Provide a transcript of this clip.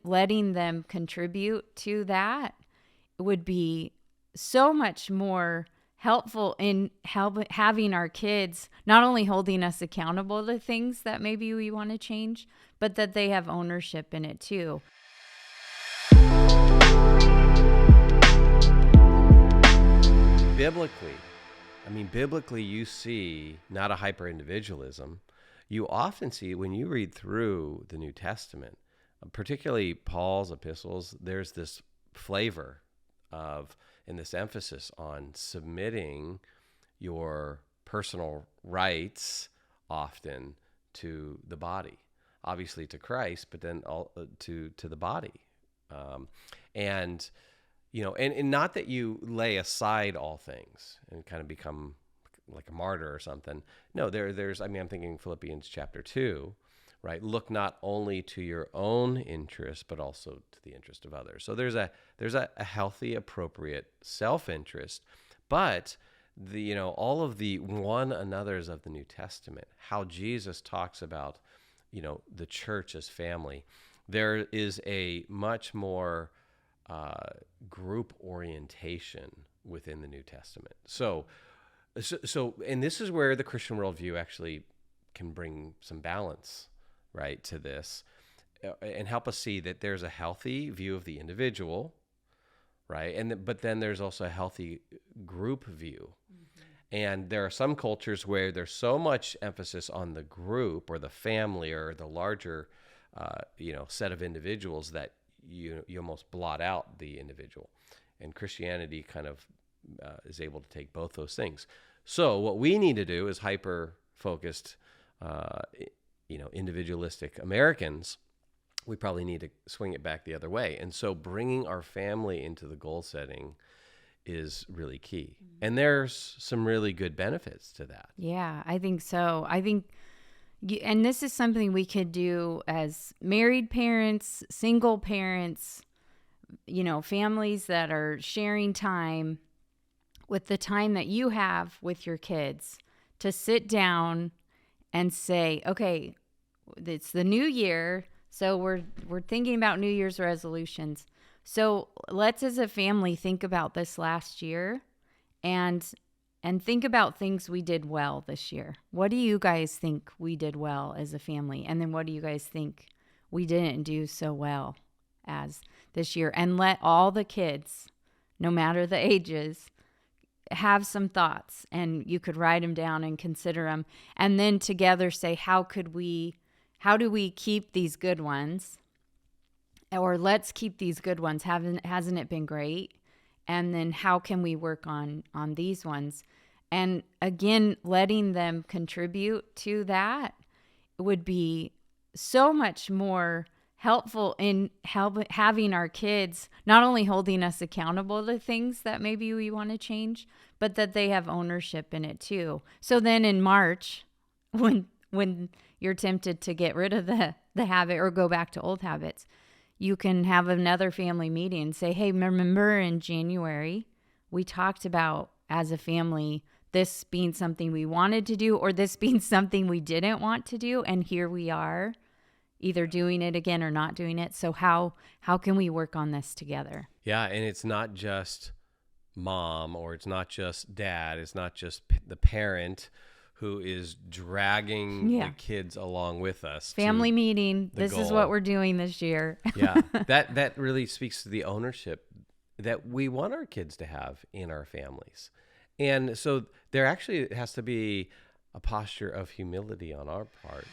letting them contribute to that would be so much more helpful in having our kids not only holding us accountable to things that maybe we want to change, but that they have ownership in it too. Biblically, you see not a hyper-individualism. You often see when you read through the New Testament, particularly Paul's epistles, there's this flavor of, and this emphasis on submitting your personal rights often to the body, obviously to Christ, but then to the body. And not that you lay aside all things and kind of become like a martyr or something. No, I'm thinking Philippians chapter 2, right? Look not only to your own interest, but also to the interest of others. So there's a healthy, appropriate self-interest, but all of the one another's of the New Testament, how Jesus talks about, the church as family, there is a much more group orientation within the New Testament. So, and this is where the Christian worldview actually can bring some balance, right, to this, and help us see that there's a healthy view of the individual, right, but then there's also a healthy group view. Mm-hmm. And there are some cultures where there's so much emphasis on the group or the family or the larger, set of individuals that you almost blot out the individual. And Christianity kind of is able to take both those things. So what we need to do is hyper-focused, individualistic Americans, we probably need to swing it back the other way. And so bringing our family into the goal setting is really key. Mm-hmm. And there's some really good benefits to that. Yeah, I think so. And this is something we could do as married parents, single parents, families that are sharing time, with the time that you have with your kids, to sit down and say, okay, it's the new year, so we're thinking about New Year's resolutions. So let's, as a family, think about this last year and think about things we did well this year. What do you guys think we did well as a family? And then what do you guys think we didn't do so well as this year? And let all the kids, no matter the ages, have some thoughts, and you could write them down and consider them. And then together say, how do we keep these good ones? Or let's keep these good ones. Hasn't it been great? And then how can we work on these ones? And again, letting them contribute to that would be so much more helpful in having our kids not only holding us accountable to things that maybe we want to change, but that they have ownership in it too. So then in March, when you're tempted to get rid of the habit or go back to old habits, you can have another family meeting and say, hey, remember in January, we talked about as a family, this being something we wanted to do or this being something we didn't want to do. And here we are, either doing it again or not doing it. So how can we work on this together? Yeah, and it's not just mom or it's not just dad. It's not just the parent who is dragging the kids along with us. Family meeting. This goal. Is what we're doing this year. Yeah, that really speaks to the ownership that we want our kids to have in our families. And so there actually has to be a posture of humility on our part.